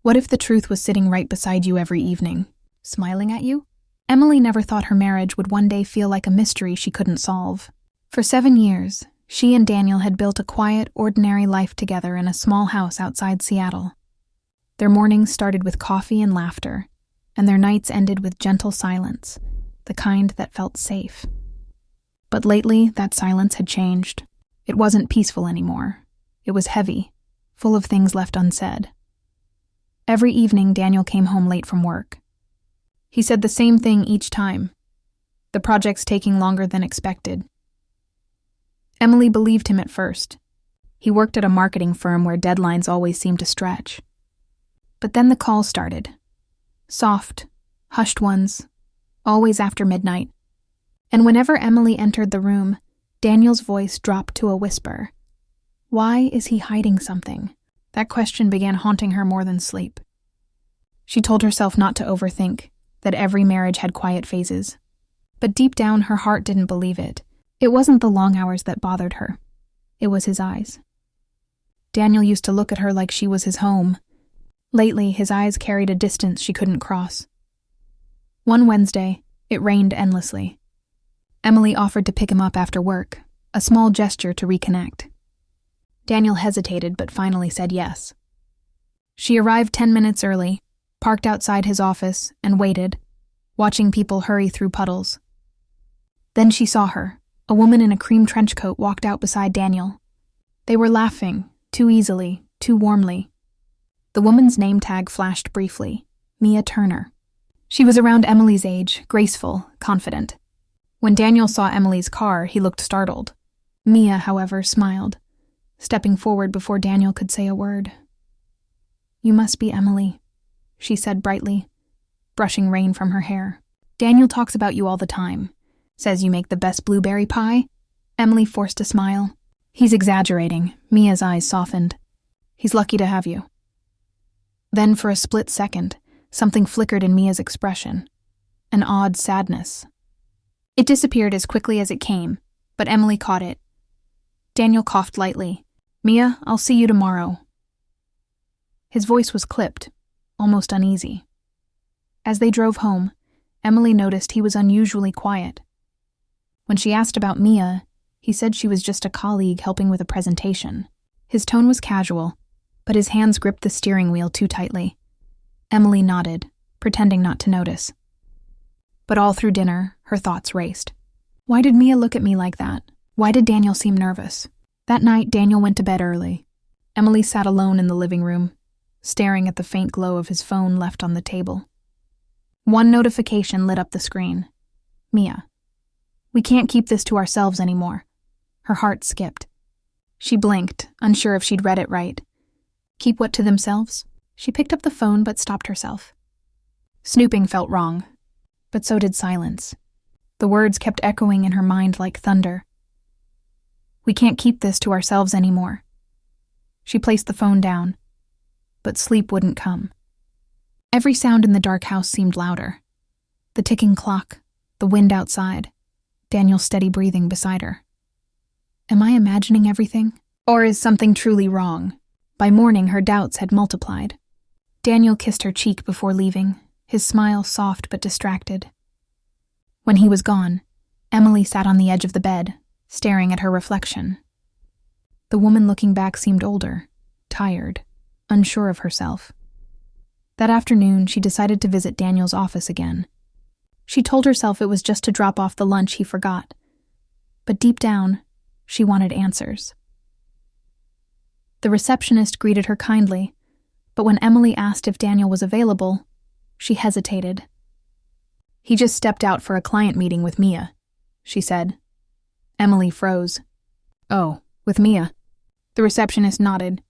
What if the truth was sitting right beside you every evening, smiling at you? Emily never thought her marriage would one day feel like a mystery she couldn't solve. For 7 years, she and Daniel had built a quiet, ordinary life together in a small house outside Seattle. Their mornings started with coffee and laughter, and their nights ended with gentle silence, the kind that felt safe. But lately, that silence had changed. It wasn't peaceful anymore. It was heavy, full of things left unsaid. Every evening, Daniel came home late from work. He said the same thing each time. The project's taking longer than expected. Emily believed him at first. He worked at a marketing firm where deadlines always seemed to stretch. But then the calls started. Soft, hushed ones, always after midnight. And whenever Emily entered the room, Daniel's voice dropped to a whisper. Why is he hiding something? That question began haunting her more than sleep. She told herself not to overthink, that every marriage had quiet phases. But deep down, her heart didn't believe it. It wasn't the long hours that bothered her. It was his eyes. Daniel used to look at her like she was his home. Lately, his eyes carried a distance she couldn't cross. One Wednesday, it rained endlessly. Emily offered to pick him up after work, a small gesture to reconnect. Daniel hesitated but finally said yes. She arrived 10 minutes early, parked outside his office, and waited, watching people hurry through puddles. Then she saw her. A woman in a cream trench coat walked out beside Daniel. They were laughing, too easily, too warmly. The woman's name tag flashed briefly, Mia Turner. She was around Emily's age, graceful, confident. When Daniel saw Emily's car, he looked startled. Mia, however, smiled, stepping forward before Daniel could say a word. "You must be Emily," she said brightly, brushing rain from her hair. "Daniel talks about you all the time. Says you make the best blueberry pie." Emily forced a smile. "He's exaggerating." Mia's eyes softened. "He's lucky to have you." Then for a split second, something flickered in Mia's expression. An odd sadness. It disappeared as quickly as it came, but Emily caught it. Daniel coughed lightly. "Mia, I'll see you tomorrow." His voice was clipped, almost uneasy. As they drove home, Emily noticed he was unusually quiet. When she asked about Mia, he said she was just a colleague helping with a presentation. His tone was casual, but his hands gripped the steering wheel too tightly. Emily nodded, pretending not to notice. But all through dinner, her thoughts raced. Why did Mia look at me like that? Why did Daniel seem nervous? That night, Daniel went to bed early. Emily sat alone in the living room, staring at the faint glow of his phone left on the table. One notification lit up the screen. Mia. "We can't keep this to ourselves anymore." Her heart skipped. She blinked, unsure if she'd read it right. Keep what to themselves? She picked up the phone but stopped herself. Snooping felt wrong, but so did silence. The words kept echoing in her mind like thunder. We can't keep this to ourselves anymore. She placed the phone down, but sleep wouldn't come. Every sound in the dark house seemed louder. The ticking clock, the wind outside, Daniel's steady breathing beside her. Am I imagining everything? Or is something truly wrong? By morning, her doubts had multiplied. Daniel kissed her cheek before leaving, his smile soft but distracted. When he was gone, Emily sat on the edge of the bed, staring at her reflection. The woman looking back seemed older, tired, unsure of herself. That afternoon, she decided to visit Daniel's office again. She told herself it was just to drop off the lunch he forgot. But deep down, she wanted answers. The receptionist greeted her kindly, but when Emily asked if Daniel was available, she hesitated. "He just stepped out for a client meeting with Mia," she said. Emily froze. "Oh, with Mia?" The receptionist nodded.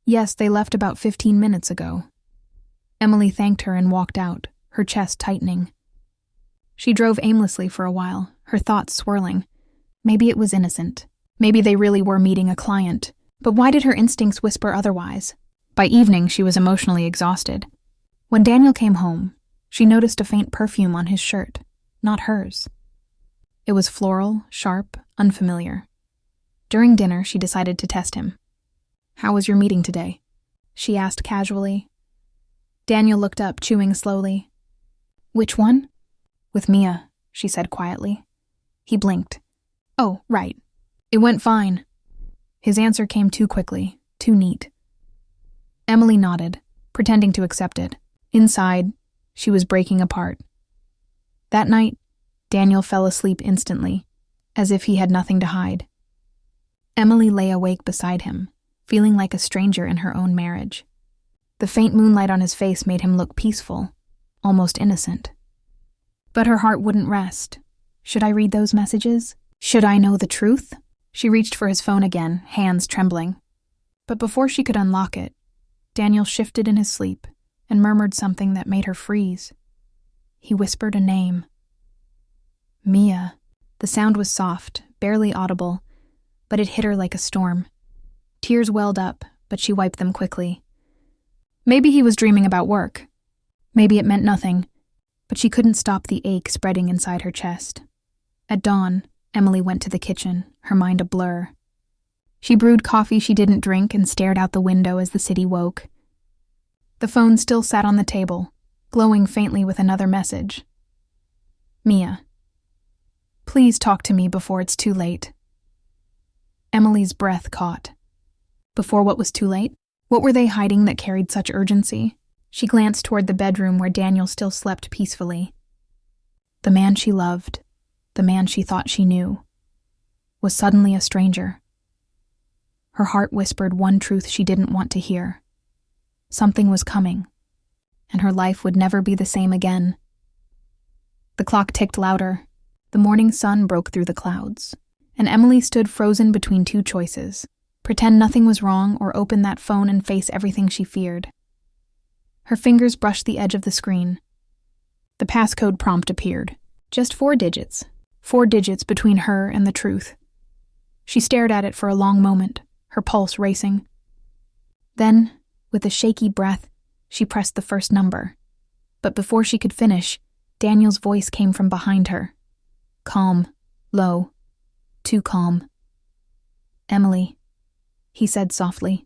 "Yes, they left about 15 minutes ago." Emily thanked her and walked out, her chest tightening. She drove aimlessly for a while, her thoughts swirling. Maybe it was innocent. Maybe they really were meeting a client. But why did her instincts whisper otherwise? By evening, she was emotionally exhausted. When Daniel came home, she noticed a faint perfume on his shirt, not hers. It was floral, sharp, unfamiliar. During dinner, she decided to test him. "How was your meeting today?" she asked casually. Daniel looked up, chewing slowly. Which one? With Mia, she said quietly. He blinked. Oh, right. It went fine. His answer came too quickly, too neat. Emily nodded, pretending to accept it. Inside, she was breaking apart. That night, Daniel fell asleep instantly, as if he had nothing to hide. Emily lay awake beside him, feeling like a stranger in her own marriage. The faint moonlight on his face made him look peaceful, almost innocent. But her heart wouldn't rest. Should I read those messages? Should I know the truth? She reached for his phone again, hands trembling. But before she could unlock it, Daniel shifted in his sleep and murmured something that made her freeze. He whispered a name. Mia. The sound was soft, barely audible, but it hit her like a storm. Tears welled up, but she wiped them quickly. Maybe he was dreaming about work. Maybe it meant nothing, but she couldn't stop the ache spreading inside her chest. At dawn, Emily went to the kitchen, her mind a blur. She brewed coffee she didn't drink and stared out the window as the city woke. The phone still sat on the table, glowing faintly with another message. Mia. Please talk to me before it's too late. Emily's breath caught. Before what was too late? What were they hiding that carried such urgency? She glanced toward the bedroom where Daniel still slept peacefully. The man she loved, the man she thought she knew, was suddenly a stranger. Her heart whispered one truth she didn't want to hear. Something was coming, and her life would never be the same again. The clock ticked louder. The morning sun broke through the clouds, and Emily stood frozen between two choices: pretend nothing was wrong or open that phone and face everything she feared. Her fingers brushed the edge of the screen. The passcode prompt appeared. Just 4 digits. 4 digits between her and the truth. She stared at it for a long moment, her pulse racing. Then, with a shaky breath, she pressed the first number. But before she could finish, Daniel's voice came from behind her. Calm, low, too calm. Emily, he said softly.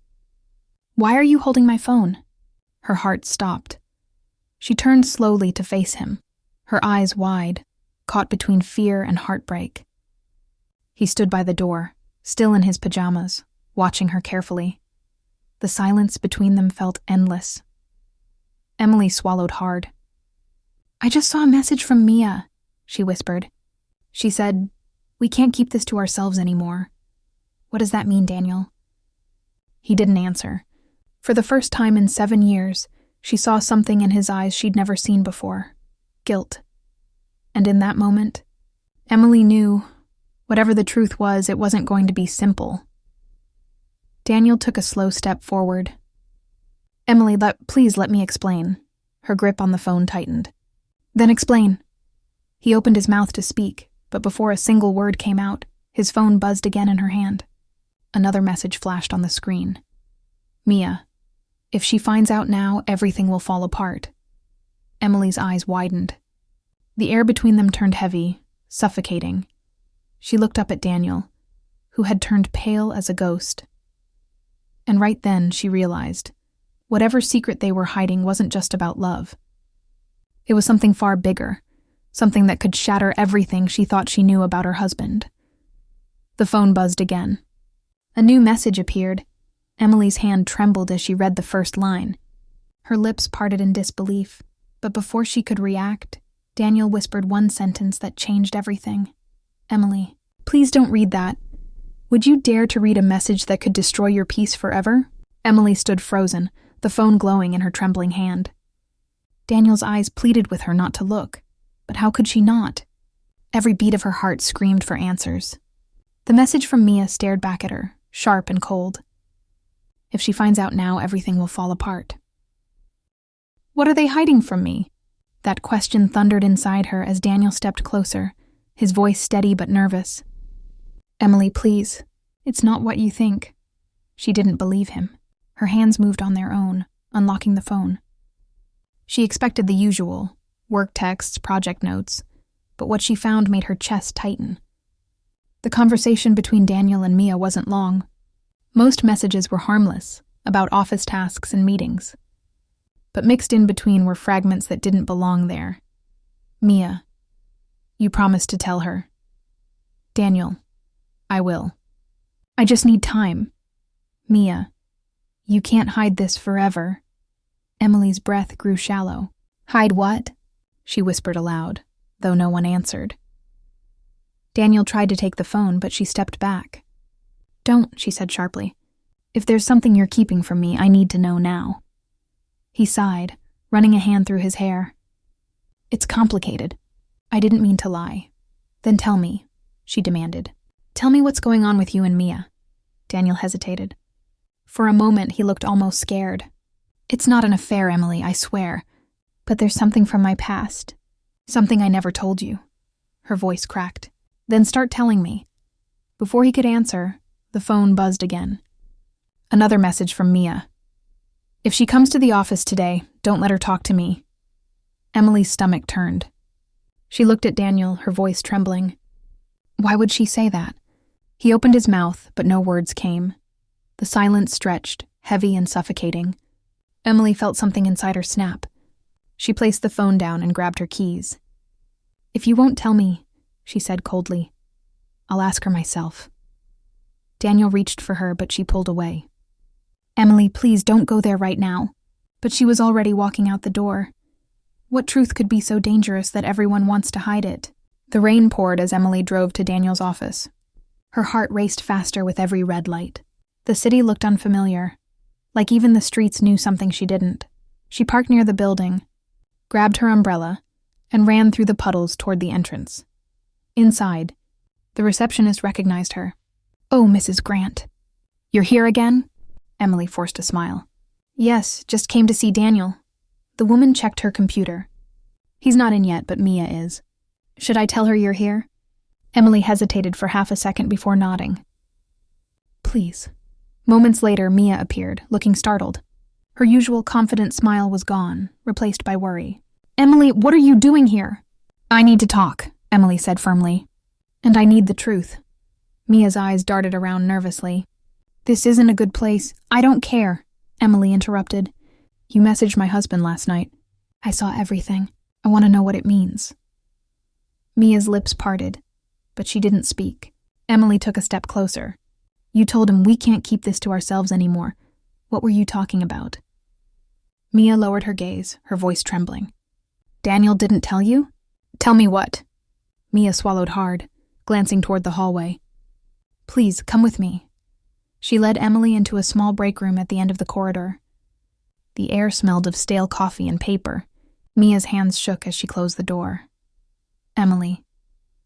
Why are you holding my phone? Her heart stopped. She turned slowly to face him, her eyes wide, caught between fear and heartbreak. He stood by the door, still in his pajamas, watching her carefully. The silence between them felt endless. Emily swallowed hard. I just saw a message from Mia, she whispered. She said, we can't keep this to ourselves anymore. What does that mean, Daniel? He didn't answer. For the first time in 7 years, she saw something in his eyes she'd never seen before. Guilt. And in that moment, Emily knew, whatever the truth was, it wasn't going to be simple. Daniel took a slow step forward. Emily, please let me explain. Her grip on the phone tightened. Then explain. He opened his mouth to speak, but before a single word came out, his phone buzzed again in her hand. Another message flashed on the screen. Mia. If she finds out now, everything will fall apart. Emily's eyes widened. The air between them turned heavy, suffocating. She looked up at Daniel, who had turned pale as a ghost. And right then she realized, whatever secret they were hiding wasn't just about love. It was something far bigger, something that could shatter everything she thought she knew about her husband. The phone buzzed again. A new message appeared. Emily's hand trembled as she read the first line. Her lips parted in disbelief, but before she could react, Daniel whispered one sentence that changed everything. Emily, please don't read that. Would you dare to read a message that could destroy your peace forever? Emily stood frozen, the phone glowing in her trembling hand. Daniel's eyes pleaded with her not to look, but how could she not? Every beat of her heart screamed for answers. The message from Mia stared back at her, sharp and cold. If she finds out now, everything will fall apart. What are they hiding from me? That question thundered inside her as Daniel stepped closer, his voice steady but nervous. Emily, please. It's not what you think. She didn't believe him. Her hands moved on their own, unlocking the phone. She expected the usual, work texts, project notes, but what she found made her chest tighten. The conversation between Daniel and Mia wasn't long. Most messages were harmless, about office tasks and meetings. but mixed in between were fragments that didn't belong there. Mia, you promised to tell her. Daniel, I will. I just need time. Mia, you can't hide this forever. Emily's breath grew shallow. Hide what? She whispered aloud, though no one answered. Daniel tried to take the phone, but she stepped back. Don't, she said sharply. If there's something you're keeping from me, I need to know now. He sighed, running a hand through his hair. It's complicated. I didn't mean to lie. Then tell me, she demanded. Tell me what's going on with you and Mia. Daniel hesitated. For a moment, he looked almost scared. It's not an affair, Emily, I swear. But there's something from my past. Something I never told you. Her voice cracked. Then start telling me. Before he could answer, the phone buzzed again. Another message from Mia. If she comes to the office today, don't let her talk to me. Emily's stomach turned. She looked at Daniel, her voice trembling. Why would she say that? He opened his mouth, but no words came. The silence stretched, heavy and suffocating. Emily felt something inside her snap. She placed the phone down and grabbed her keys. If you won't tell me, she said coldly, I'll ask her myself. Daniel reached for her, but she pulled away. Emily, please don't go there right now. But she was already walking out the door. What truth could be so dangerous that everyone wants to hide it? The rain poured as Emily drove to Daniel's office. Her heart raced faster with every red light. The city looked unfamiliar, like even the streets knew something she didn't. She parked near the building, grabbed her umbrella, and ran through the puddles toward the entrance. Inside, the receptionist recognized her. Oh, Mrs. Grant. You're here again? Emily forced a smile. Yes, just came to see Daniel. The woman checked her computer. He's not in yet, but Mia is. Should I tell her you're here? Emily hesitated for half a second before nodding. Please. Moments later, Mia appeared, looking startled. Her usual confident smile was gone, replaced by worry. Emily, what are you doing here? I need to talk, Emily said firmly. And I need the truth. Mia's eyes darted around nervously. This isn't a good place. I don't care, Emily interrupted. You messaged my husband last night. I saw everything. I want to know what it means. Mia's lips parted, but she didn't speak. Emily took a step closer. You told him we can't keep this to ourselves anymore. What were you talking about? Mia lowered her gaze, her voice trembling. Daniel didn't tell you? Tell me what? Mia swallowed hard, glancing toward the hallway. Please, come with me. She led Emily into a small break room at the end of the corridor. The air smelled of stale coffee and paper. Mia's hands shook as she closed the door. Emily,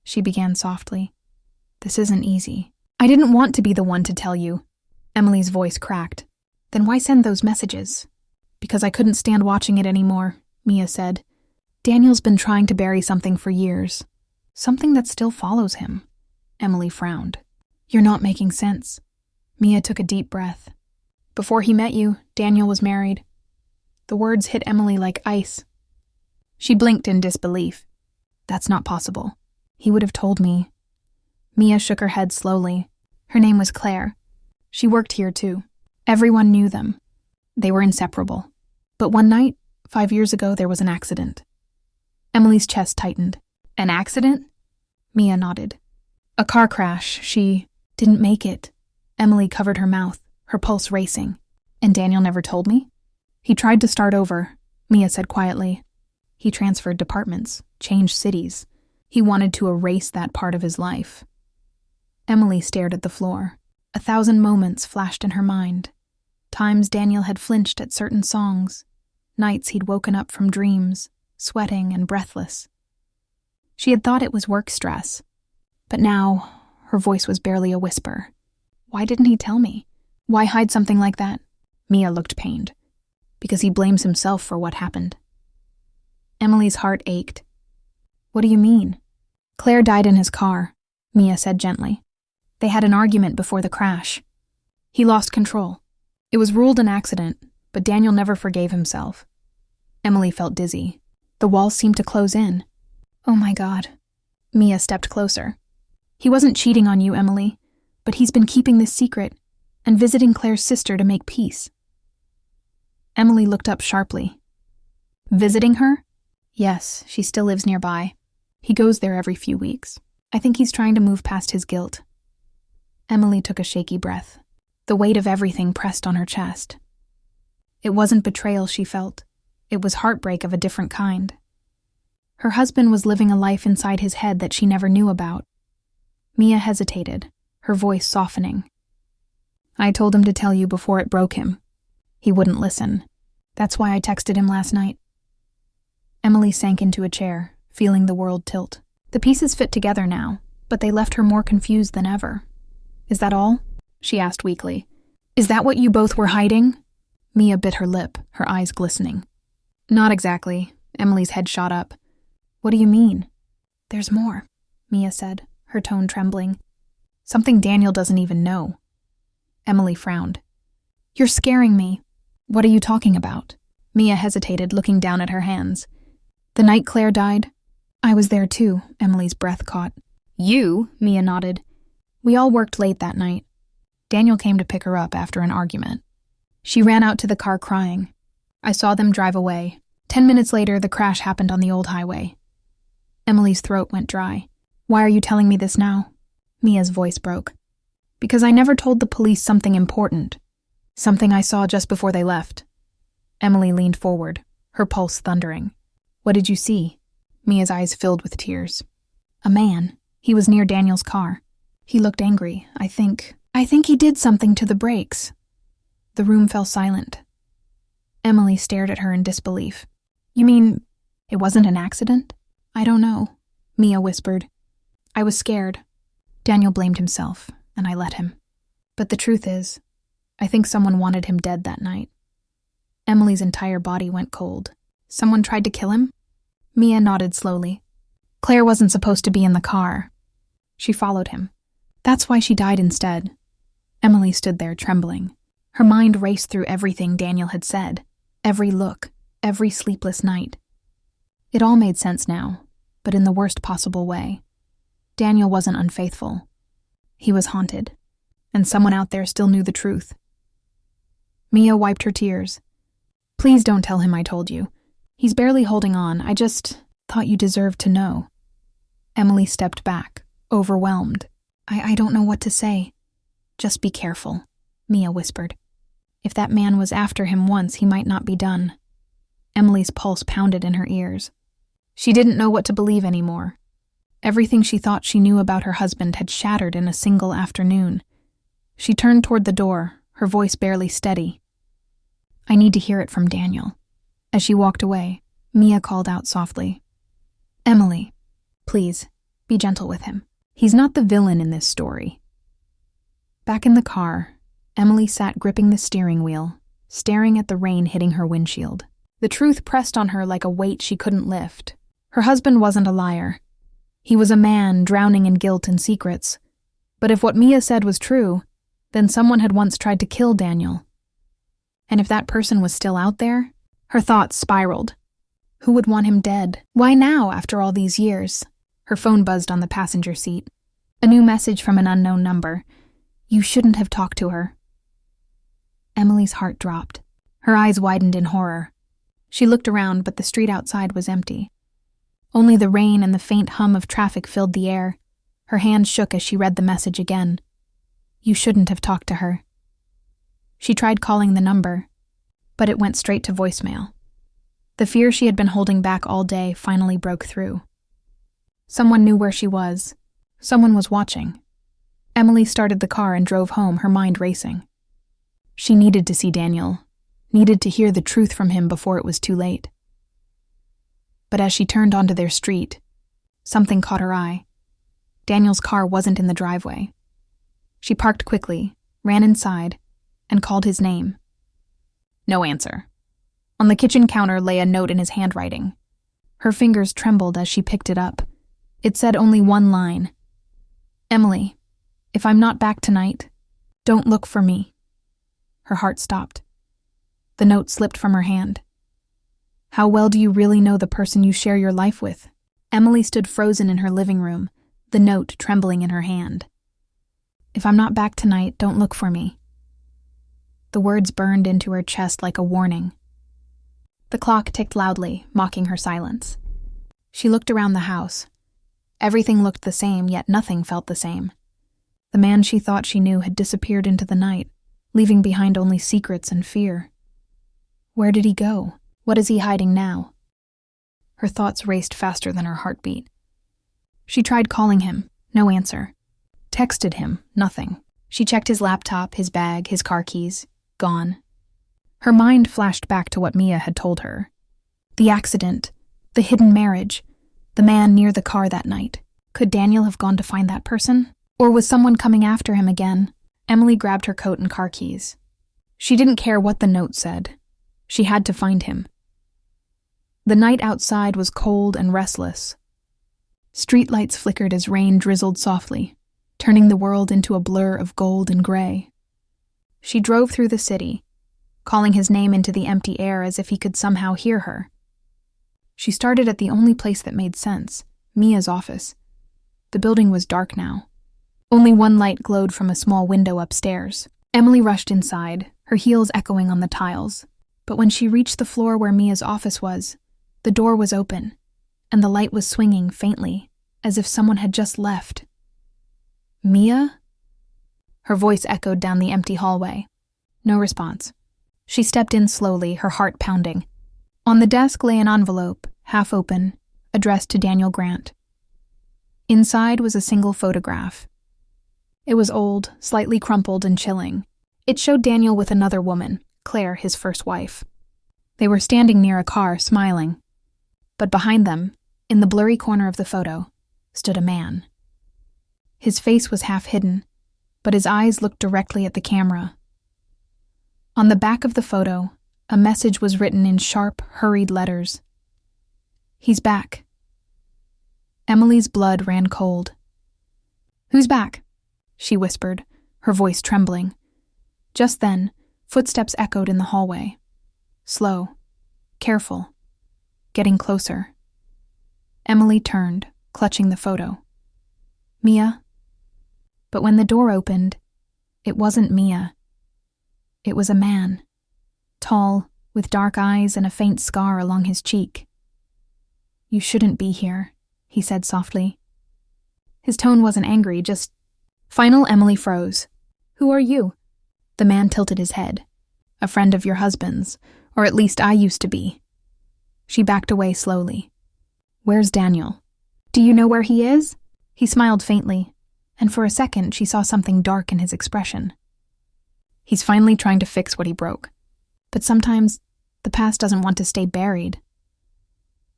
she began softly. This isn't easy. I didn't want to be the one to tell you. Emily's voice cracked. Then why send those messages? Because I couldn't stand watching it anymore, Mia said. Daniel's been trying to bury something for years. Something that still follows him. Emily frowned. You're not making sense. Mia took a deep breath. Before he met you, Daniel was married. The words hit Emily like ice. She blinked in disbelief. That's not possible. He would have told me. Mia shook her head slowly. Her name was Claire. She worked here too. Everyone knew them. They were inseparable. But one night, 5 years ago, there was an accident. Emily's chest tightened. An accident? Mia nodded. A car crash. She didn't make it. Emily covered her mouth, her pulse racing. And Daniel never told me? He tried to start over, Mia said quietly. He transferred departments, changed cities. He wanted to erase that part of his life. Emily stared at the floor. 1,000 moments flashed in her mind. Times Daniel had flinched at certain songs. Nights he'd woken up from dreams, sweating and breathless. She had thought it was work stress. But now, her voice was barely a whisper. Why didn't he tell me? Why hide something like that? Mia looked pained. Because he blames himself for what happened. Emily's heart ached. What do you mean? Claire died in his car, Mia said gently. They had an argument before the crash. He lost control. It was ruled an accident, but Daniel never forgave himself. Emily felt dizzy. The walls seemed to close in. Oh my God. Mia stepped closer. He wasn't cheating on you, Emily, but he's been keeping this secret and visiting Claire's sister to make peace. Emily looked up sharply. Visiting her? Yes, she still lives nearby. He goes there every few weeks. I think he's trying to move past his guilt. Emily took a shaky breath. The weight of everything pressed on her chest. It wasn't betrayal she felt. It was heartbreak of a different kind. Her husband was living a life inside his head that she never knew about. Mia hesitated, her voice softening. I told him to tell you before it broke him. He wouldn't listen. That's why I texted him last night. Emily sank into a chair, feeling the world tilt. The pieces fit together now, but they left her more confused than ever. Is that all? She asked weakly. Is that what you both were hiding? Mia bit her lip, her eyes glistening. Not exactly. Emily's head shot up. What do you mean? There's more, Mia said, her tone trembling. Something Daniel doesn't even know. Emily frowned. You're scaring me. What are you talking about? Mia hesitated, looking down at her hands. The night Claire died? I was there too, Emily's breath caught. You? Mia nodded. We all worked late that night. Daniel came to pick her up after an argument. She ran out to the car crying. I saw them drive away. 10 minutes later, the crash happened on the old highway. Emily's throat went dry. Why are you telling me this now? Mia's voice broke. Because I never told the police something important. Something I saw just before they left. Emily leaned forward, her pulse thundering. What did you see? Mia's eyes filled with tears. A man. He was near Daniel's car. He looked angry, I think he did something to the brakes. The room fell silent. Emily stared at her in disbelief. You mean, it wasn't an accident? I don't know, Mia whispered. I was scared. Daniel blamed himself, and I let him. But the truth is, I think someone wanted him dead that night. Emily's entire body went cold. Someone tried to kill him? Mia nodded slowly. Claire wasn't supposed to be in the car. She followed him. That's why she died instead. Emily stood there trembling. Her mind raced through everything Daniel had said, every look, every sleepless night. It all made sense now, but in the worst possible way. Daniel wasn't unfaithful. He was haunted, and someone out there still knew the truth. Mia wiped her tears. Please don't tell him I told you. He's barely holding on. I just thought you deserved to know. Emily stepped back, overwhelmed. I don't know what to say. Just be careful, Mia whispered. If that man was after him once, he might not be done. Emily's pulse pounded in her ears. She didn't know what to believe anymore. Everything she thought she knew about her husband had shattered in a single afternoon. She turned toward the door, her voice barely steady. I need to hear it from Daniel. As she walked away, Mia called out softly. Emily, please, be gentle with him. He's not the villain in this story. Back in the car, Emily sat gripping the steering wheel, staring at the rain hitting her windshield. The truth pressed on her like a weight she couldn't lift. Her husband wasn't a liar. He was a man drowning in guilt and secrets. But if what Mia said was true, then someone had once tried to kill Daniel. And if that person was still out there, her thoughts spiraled. Who would want him dead? Why now, after all these years? Her phone buzzed on the passenger seat. A new message from an unknown number. You shouldn't have talked to her. Emily's heart dropped. Her eyes widened in horror. She looked around, but the street outside was empty. Only the rain and the faint hum of traffic filled the air. Her hand shook as she read the message again. You shouldn't have talked to her. She tried calling the number, but it went straight to voicemail. The fear she had been holding back all day finally broke through. Someone knew where she was. Someone was watching. Emily started the car and drove home, her mind racing. She needed to see Daniel, needed to hear the truth from him before it was too late. But as she turned onto their street, something caught her eye. Daniel's car wasn't in the driveway. She parked quickly, ran inside, and called his name. No answer. On the kitchen counter lay a note in his handwriting. Her fingers trembled as she picked it up. It said only one line. Emily, if I'm not back tonight, don't look for me. Her heart stopped. The note slipped from her hand. How well do you really know the person you share your life with? Emily stood frozen in her living room, the note trembling in her hand. If I'm not back tonight, don't look for me. The words burned into her chest like a warning. The clock ticked loudly, mocking her silence. She looked around the house. Everything looked the same, yet nothing felt the same. The man she thought she knew had disappeared into the night, leaving behind only secrets and fear. Where did he go? What is he hiding now? Her thoughts raced faster than her heartbeat. She tried calling him, no answer. Texted him, nothing. She checked his laptop, his bag, his car keys. Gone. Her mind flashed back to what Mia had told her. The accident, the hidden marriage, the man near the car that night. Could Daniel have gone to find that person? Or was someone coming after him again? Emily grabbed her coat and car keys. She didn't care what the note said. She had to find him. The night outside was cold and restless. Streetlights flickered as rain drizzled softly, turning the world into a blur of gold and gray. She drove through the city, calling his name into the empty air as if he could somehow hear her. She started at the only place that made sense, Mia's office. The building was dark now. Only one light glowed from a small window upstairs. Emily rushed inside, her heels echoing on the tiles. But when she reached the floor where Mia's office was, the door was open, and the light was swinging faintly, as if someone had just left. Mia? Her voice echoed down the empty hallway. No response. She stepped in slowly, her heart pounding. On the desk lay an envelope, half open, addressed to Daniel Grant. Inside was a single photograph. It was old, slightly crumpled and chilling. It showed Daniel with another woman, Claire, his first wife. They were standing near a car, smiling. But behind them, in the blurry corner of the photo, stood a man. His face was half hidden, but his eyes looked directly at the camera. On the back of the photo, a message was written in sharp, hurried letters. He's back. Emily's blood ran cold. Who's back? She whispered, her voice trembling. Just then, footsteps echoed in the hallway. Slow, careful, getting closer. Emily turned, clutching the photo. Mia? But when the door opened, it wasn't Mia. It was a man, tall, with dark eyes and a faint scar along his cheek. You shouldn't be here, he said softly. His tone wasn't angry, just... Final Emily froze. Who are you? The man tilted his head. A friend of your husband's, or at least I used to be. She backed away slowly. Where's Daniel? Do you know where he is? He smiled faintly, and for a second she saw something dark in his expression. He's finally trying to fix what he broke. But sometimes, the past doesn't want to stay buried.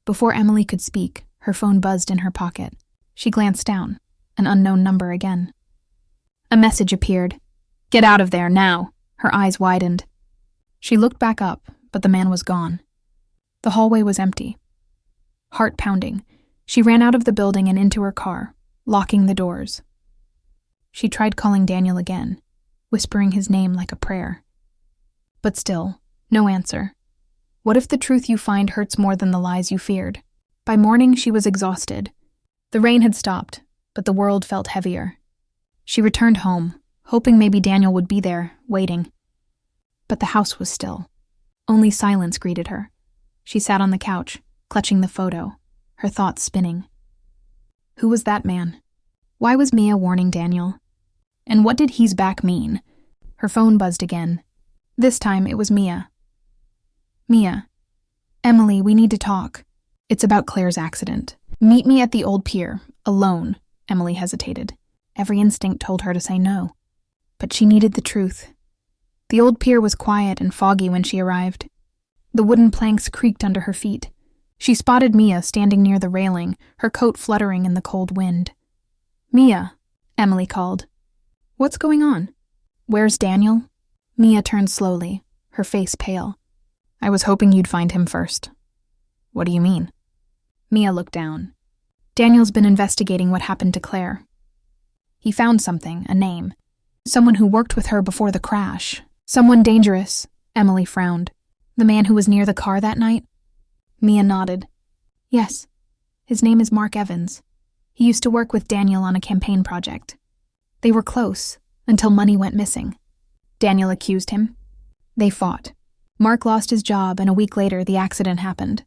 Before Emily could speak, her phone buzzed in her pocket. She glanced down, an unknown number again. A message appeared. Get out of there, now. Her eyes widened. She looked back up, but the man was gone. The hallway was empty. Heart pounding, she ran out of the building and into her car, locking the doors. She tried calling Daniel again, whispering his name like a prayer. But still, no answer. What if the truth you find hurts more than the lies you feared? By morning, she was exhausted. The rain had stopped, but the world felt heavier. She returned home, hoping maybe Daniel would be there, waiting. But the house was still. Only silence greeted her. She sat on the couch, clutching the photo, her thoughts spinning. Who was that man? Why was Mia warning Daniel? And what did he's back mean? Her phone buzzed again. This time it was Mia. Mia. Emily, we need to talk. It's about Claire's accident. Meet me at the old pier, alone. Emily hesitated. Every instinct told her to say no. But she needed the truth. The old pier was quiet and foggy when she arrived. The wooden planks creaked under her feet. She spotted Mia standing near the railing, her coat fluttering in the cold wind. Mia, Emily called. What's going on? Where's Daniel? Mia turned slowly, her face pale. I was hoping you'd find him first. What do you mean? Mia looked down. Daniel's been investigating what happened to Claire. He found something, a name. Someone who worked with her before the crash. Someone dangerous. Emily frowned. The man who was near the car that night? Mia nodded. Yes. His name is Mark Evans. He used to work with Daniel on a campaign project. They were close, until money went missing. Daniel accused him. They fought. Mark lost his job, and a week later, the accident happened.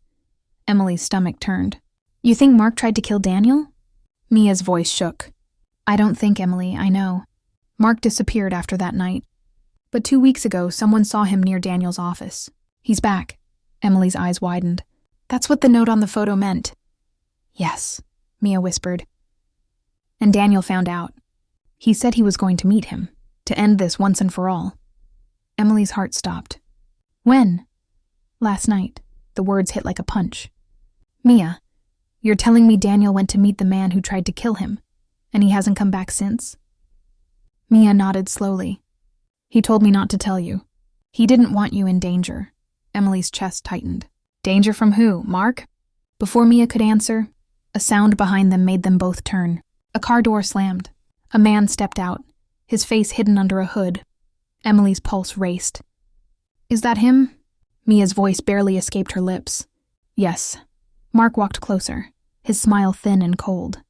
Emily's stomach turned. You think Mark tried to kill Daniel? Mia's voice shook. I don't think, Emily, I know. Mark disappeared after that night. But 2 weeks ago, someone saw him near Daniel's office. He's back. Emily's eyes widened. That's what the note on the photo meant. Yes, Mia whispered. And Daniel found out. He said he was going to meet him, to end this once and for all. Emily's heart stopped. When? Last night. The words hit like a punch. Mia, you're telling me Daniel went to meet the man who tried to kill him, and he hasn't come back since? Mia nodded slowly. He told me not to tell you. He didn't want you in danger. Emily's chest tightened. Danger from who, Mark? Before Mia could answer, a sound behind them made them both turn. A car door slammed. A man stepped out, his face hidden under a hood. Emily's pulse raced. Is that him? Mia's voice barely escaped her lips. Yes. Mark walked closer, his smile thin and cold.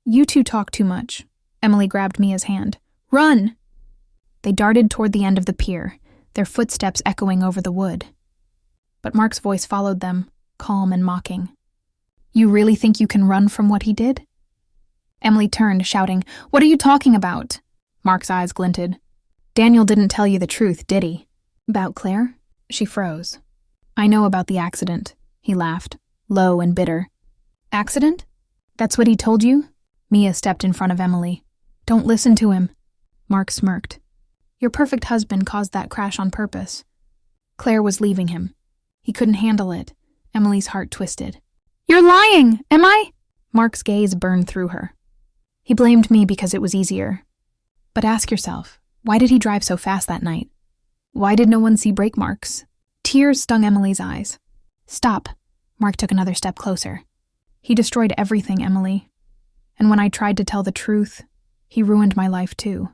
You two talk too much. Emily grabbed Mia's hand. Run! They darted toward the end of the pier, their footsteps echoing over the wood. But Mark's voice followed them, calm and mocking. You really think you can run from what he did? Emily turned, shouting, What are you talking about? Mark's eyes glinted. Daniel didn't tell you the truth, did he? About Claire? She froze. I know about the accident, he laughed, low and bitter. Accident? That's what he told you? Mia stepped in front of Emily. Don't listen to him. Mark smirked. Your perfect husband caused that crash on purpose. Claire was leaving him. He couldn't handle it. Emily's heart twisted. You're lying, am I? Mark's gaze burned through her. He blamed me because it was easier. But ask yourself, why did he drive so fast that night? Why did no one see brake marks? Tears stung Emily's eyes. Stop. Mark took another step closer. He destroyed everything, Emily. And when I tried to tell the truth, he ruined my life too.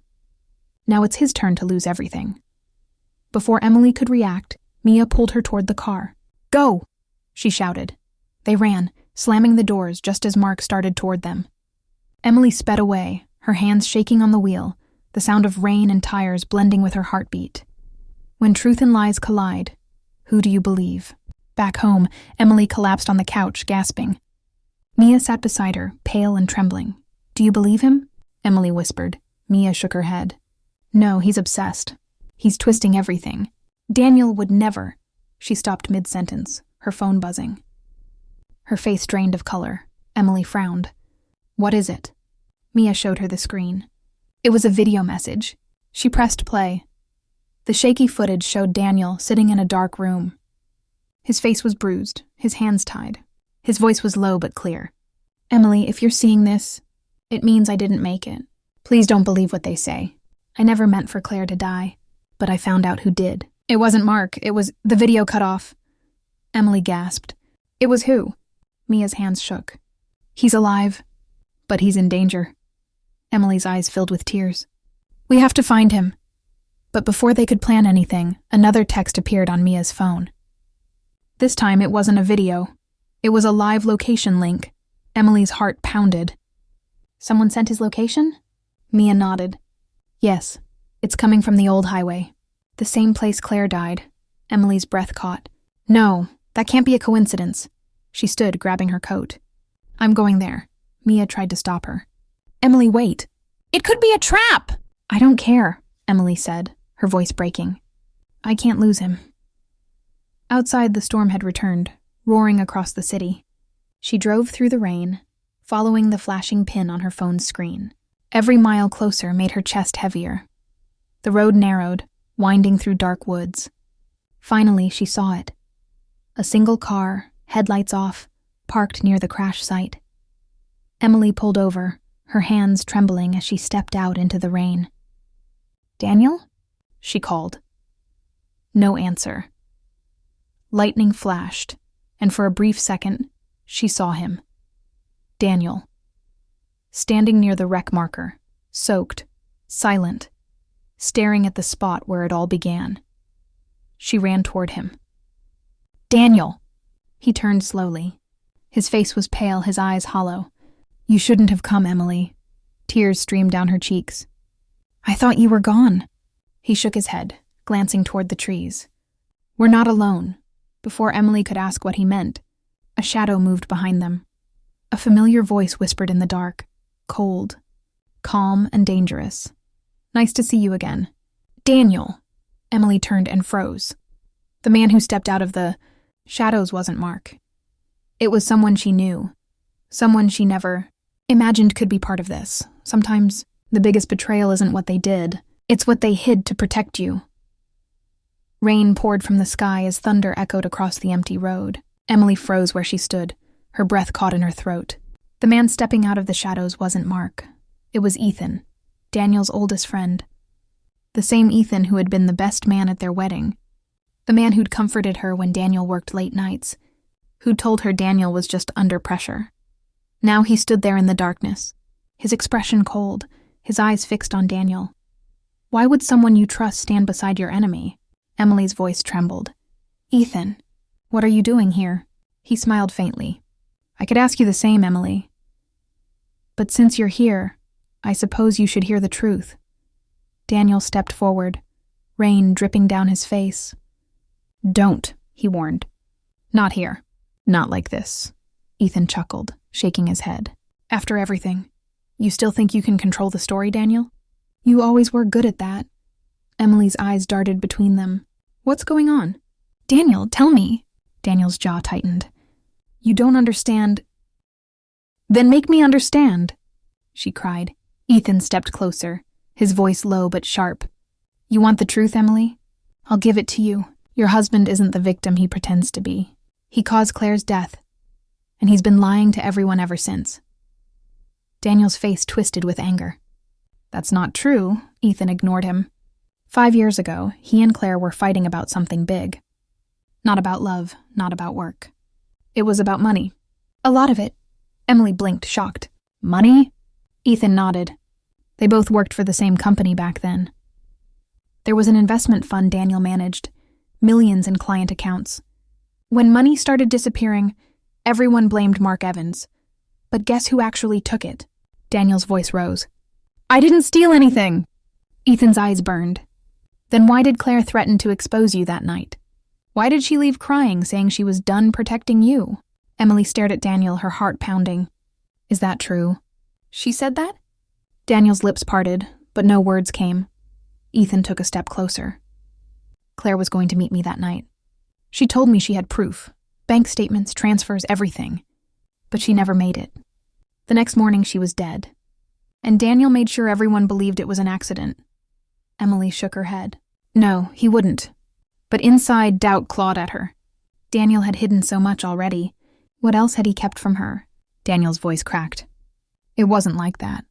Now it's his turn to lose everything. Before Emily could react, Mia pulled her toward the car. Go! She shouted. They ran, slamming the doors just as Mark started toward them. Emily sped away, her hands shaking on the wheel, the sound of rain and tires blending with her heartbeat. When truth and lies collide, who do you believe? Back home, Emily collapsed on the couch, gasping. Mia sat beside her, pale and trembling. Do you believe him? Emily whispered. Mia shook her head. No, he's obsessed. He's twisting everything. Daniel would never. She stopped mid-sentence, her phone buzzing. Her face drained of color. Emily frowned. What is it? Mia showed her the screen. It was a video message. She pressed play. The shaky footage showed Daniel sitting in a dark room. His face was bruised, his hands tied. His voice was low but clear. Emily, if you're seeing this, it means I didn't make it. Please don't believe what they say. I never meant for Claire to die, but I found out who did. It wasn't Mark, it was the video cut off. Emily gasped. It was who? Mia's hands shook. He's alive, but he's in danger. Emily's eyes filled with tears. We have to find him. But before they could plan anything, another text appeared on Mia's phone. This time it wasn't a video. It was a live location link. Emily's heart pounded. Someone sent his location? Mia nodded. Yes, it's coming from the old highway. The same place Claire died. Emily's breath caught. No, that can't be a coincidence. She stood, grabbing her coat. I'm going there. Mia tried to stop her. Emily, wait. It could be a trap! I don't care, Emily said, her voice breaking. I can't lose him. Outside, the storm had returned, roaring across the city. She drove through the rain, following the flashing pin on her phone's screen. Every mile closer made her chest heavier. The road narrowed, winding through dark woods. Finally, she saw it. A single car, headlights off, parked near the crash site. Emily pulled over, her hands trembling as she stepped out into the rain. Daniel? She called. No answer. Lightning flashed, and for a brief second, she saw him. Daniel. Standing near the wreck marker, soaked, silent, staring at the spot where it all began. She ran toward him. Daniel! He turned slowly. His face was pale, his eyes hollow. You shouldn't have come, Emily. Tears streamed down her cheeks. I thought you were gone. He shook his head, glancing toward the trees. "We're not alone." Before Emily could ask what he meant, a shadow moved behind them. A familiar voice whispered in the dark, cold, calm, and dangerous. "Nice to see you again." "Daniel." Emily turned and froze. The man who stepped out of the shadows wasn't Mark. It was someone she knew, someone she never imagined could be part of this. Sometimes the biggest betrayal isn't what they did, it's what they hid to protect you. Rain poured from the sky as thunder echoed across the empty road. Emily froze where she stood, her breath caught in her throat. The man stepping out of the shadows wasn't Mark. It was Ethan, Daniel's oldest friend. The same Ethan who had been the best man at their wedding. The man who'd comforted her when Daniel worked late nights, who'd told her Daniel was just under pressure. Now he stood there in the darkness, his expression cold, his eyes fixed on Daniel. "Why would someone you trust stand beside your enemy?" Emily's voice trembled. "Ethan, what are you doing here?" He smiled faintly. "I could ask you the same, Emily. But since you're here, I suppose you should hear the truth." Daniel stepped forward, rain dripping down his face. "Don't," he warned. "Not here. Not like this." Ethan chuckled, shaking his head. "After everything, you still think you can control the story, Daniel? You always were good at that." Emily's eyes darted between them. "What's going on?" "Daniel, tell me." Daniel's jaw tightened. "You don't understand." "Then make me understand," she cried. Ethan stepped closer, his voice low but sharp. "You want the truth, Emily? I'll give it to you. Your husband isn't the victim he pretends to be. He caused Claire's death, and he's been lying to everyone ever since." Daniel's face twisted with anger. "That's not true," Ethan ignored him. 5 years ago, he and Claire were fighting about something big. Not about love, not about work. It was about money. A lot of it. Emily blinked, shocked. "Money?" Ethan nodded. They both worked for the same company back then. There was an investment fund Daniel managed, millions in client accounts. When money started disappearing, everyone blamed Mark Evans. But guess who actually took it? Daniel's voice rose. "I didn't steal anything!" Ethan's eyes burned. "Then why did Claire threaten to expose you that night? Why did she leave crying, saying she was done protecting you?" Emily stared at Daniel, her heart pounding. "Is that true?" "She said that?" Daniel's lips parted, but no words came. Ethan took a step closer. "Claire was going to meet me that night. She told me she had proof, bank statements, transfers, everything. But she never made it. The next morning she was dead. And Daniel made sure everyone believed it was an accident." Emily shook her head. "No, he wouldn't." But inside, doubt clawed at her. Daniel had hidden so much already. What else had he kept from her? Daniel's voice cracked. "It wasn't like that.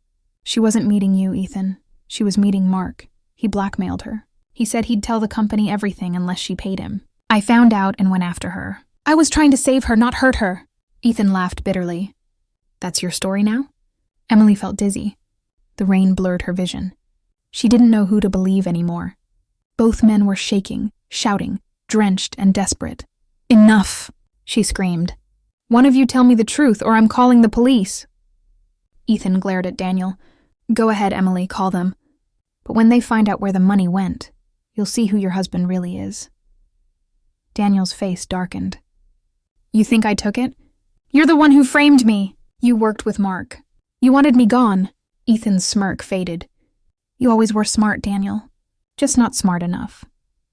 She wasn't meeting you, Ethan. She was meeting Mark. He blackmailed her. He said he'd tell the company everything unless she paid him. I found out and went after her. I was trying to save her, not hurt her." Ethan laughed bitterly. "That's your story now?" Emily felt dizzy. The rain blurred her vision. She didn't know who to believe anymore. Both men were shaking, shouting, drenched and desperate. "Enough!" she screamed. "One of you tell me the truth, or I'm calling the police." Ethan glared at Daniel. "Go ahead, Emily, call them. But when they find out where the money went, you'll see who your husband really is." Daniel's face darkened. "You think I took it? You're the one who framed me. You worked with Mark. You wanted me gone." Ethan's smirk faded. "You always were smart, Daniel. Just not smart enough."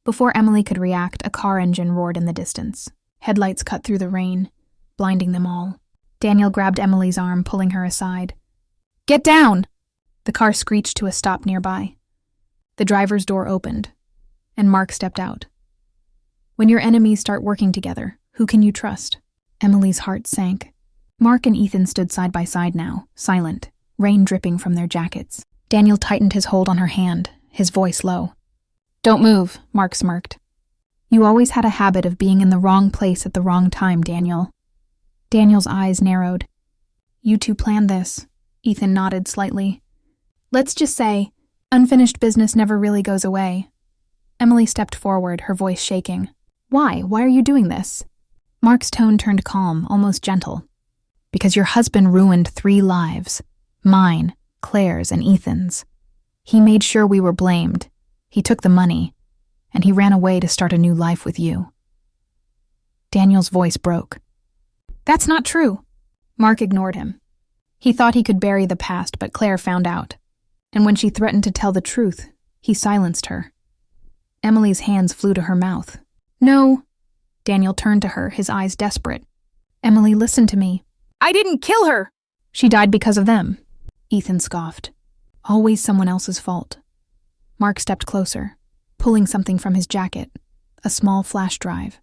Before Emily could react, a car engine roared in the distance. Headlights cut through the rain, blinding them all. Daniel grabbed Emily's arm, pulling her aside. "Get down!" The car screeched to a stop nearby. The driver's door opened, and Mark stepped out. When your enemies start working together, who can you trust? Emily's heart sank. Mark and Ethan stood side by side now, silent, rain dripping from their jackets. Daniel tightened his hold on her hand, his voice low. "Don't move," Mark smirked. "You always had a habit of being in the wrong place at the wrong time, Daniel." Daniel's eyes narrowed. "You two planned this." Ethan nodded slightly. "Let's just say, unfinished business never really goes away." Emily stepped forward, her voice shaking. "Why? Why are you doing this?" Mark's tone turned calm, almost gentle. "Because your husband ruined 3 lives. Mine, Claire's, and Ethan's. He made sure we were blamed. He took the money. and he ran away to start a new life with you." Daniel's voice broke. "That's not true." Mark ignored him. He thought he could bury the past, but Claire found out. And when she threatened to tell the truth, he silenced her. Emily's hands flew to her mouth. "No." Daniel turned to her, his eyes desperate. "Emily, listen to me." "I didn't kill her!" "She died because of them," Ethan scoffed. "Always someone else's fault." Mark stepped closer, pulling something from his jacket, a small flash drive.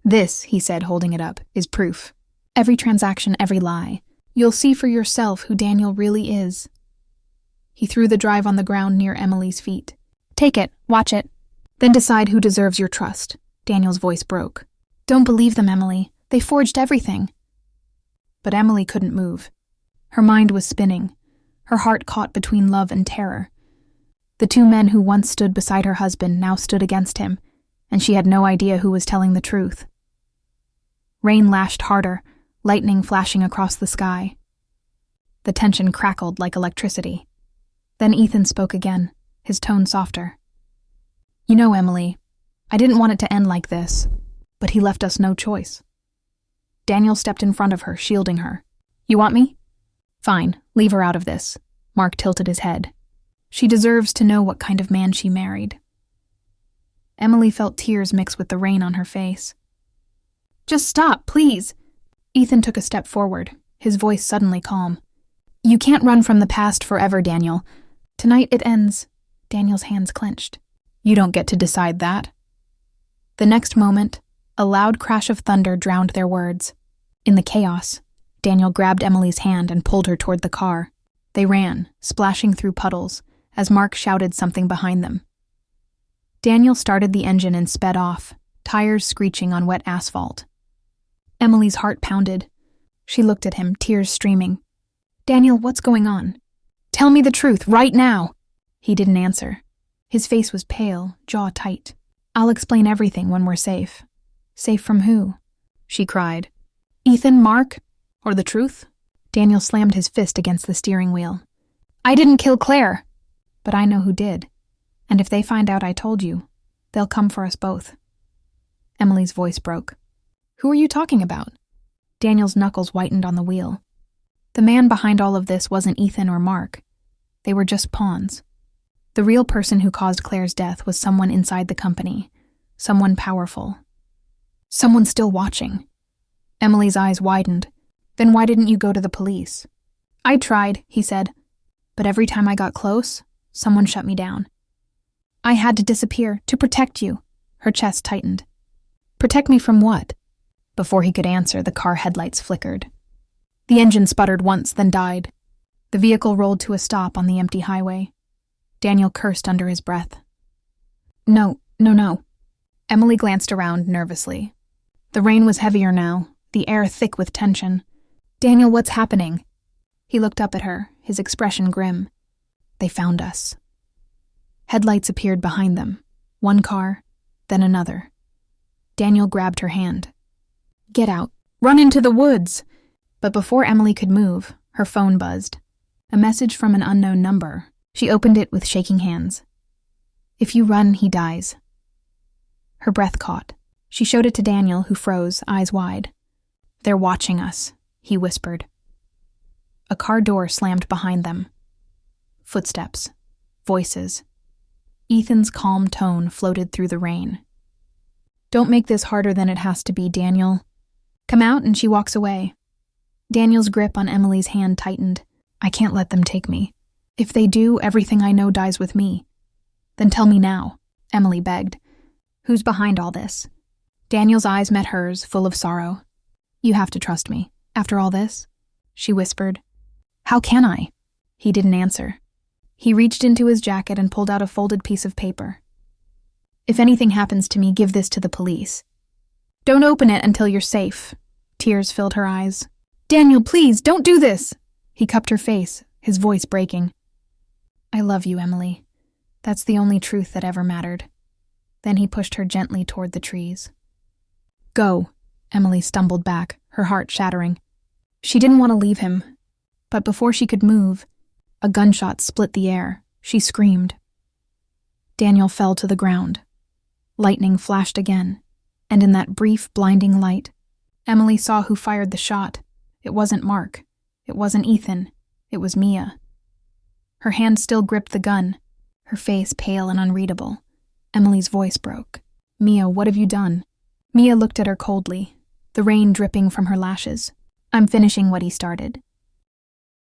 "This," he said, holding it up, "is proof. Every transaction, every lie. You'll see for yourself who Daniel really is." He threw the drive on the ground near Emily's feet. "Take it, watch it. Then decide who deserves your trust." Daniel's voice broke. "Don't believe them, Emily. They forged everything." But Emily couldn't move. Her mind was spinning, her heart caught between love and terror. The two men who once stood beside her husband now stood against him, and she had no idea who was telling the truth. Rain lashed harder, lightning flashing across the sky. The tension crackled like electricity. Then Ethan spoke again, his tone softer. "You know, Emily, I didn't want it to end like this, but he left us no choice." Daniel stepped in front of her, shielding her. "You want me?" "Fine, leave her out of this." Mark tilted his head. "She deserves to know what kind of man she married." Emily felt tears mix with the rain on her face. "Just stop, please." Ethan took a step forward, his voice suddenly calm. "You can't run from the past forever, Daniel. Tonight it ends." Daniel's hands clenched. "You don't get to decide that." The next moment, a loud crash of thunder drowned their words. In the chaos, Daniel grabbed Emily's hand and pulled her toward the car. They ran, splashing through puddles, as Mark shouted something behind them. Daniel started the engine and sped off, tires screeching on wet asphalt. Emily's heart pounded. She looked at him, tears streaming. "Daniel, what's going on? Tell me the truth, right now." He didn't answer. His face was pale, jaw tight. "I'll explain everything when we're safe." "Safe from who?" she cried. "Ethan, Mark, or the truth?" Daniel slammed his fist against the steering wheel. "I didn't kill Claire." "But I know who did. And if they find out I told you, they'll come for us both." Emily's voice broke. "Who are you talking about?" Daniel's knuckles whitened on the wheel. The man behind all of this wasn't Ethan or Mark. They were just pawns. The real person who caused Claire's death was someone inside the company, someone powerful. Someone still watching. Emily's eyes widened. "Then why didn't you go to the police?" "I tried," he said. "But every time I got close, someone shut me down. I had to disappear, to protect you." Her chest tightened. "Protect me from what?" Before he could answer, the car headlights flickered. The engine sputtered once, then died. The vehicle rolled to a stop on the empty highway. Daniel cursed under his breath. No. Emily glanced around nervously. The rain was heavier now, the air thick with tension. "Daniel, what's happening?" He looked up at her, his expression grim. "They found us." Headlights appeared behind them. One car, then another. Daniel grabbed her hand. "Get out. Run into the woods." But before Emily could move, her phone buzzed. A message from an unknown number. She opened it with shaking hands. "If you run, he dies." Her breath caught. She showed it to Daniel, who froze, eyes wide. "They're watching us," he whispered. A car door slammed behind them. Footsteps. Voices. Ethan's calm tone floated through the rain. "Don't make this harder than it has to be, Daniel." "Come out," and she walks away. Daniel's grip on Emily's hand tightened. "I can't let them take me. If they do, everything I know dies with me." "Then tell me now," Emily begged. "Who's behind all this?" Daniel's eyes met hers, full of sorrow. "You have to trust me. After all this?" she whispered. "How can I?" He didn't answer. He reached into his jacket and pulled out a folded piece of paper. "If anything happens to me, give this to the police. Don't open it until you're safe." Tears filled her eyes. "Daniel, please, don't do this!" He cupped her face, his voice breaking. "I love you, Emily. That's the only truth that ever mattered." Then he pushed her gently toward the trees. "Go." Emily stumbled back, her heart shattering. She didn't want to leave him, but before she could move, a gunshot split the air. She screamed. Daniel fell to the ground, Lightning flashed again, and in that brief, blinding light, Emily saw who fired the shot. It wasn't Mark. It wasn't Ethan. It was Mia. Her hand still gripped the gun, her face pale and unreadable. Emily's voice broke. "Mia, what have you done?" Mia looked at her coldly, the rain dripping from her lashes. "I'm finishing what he started.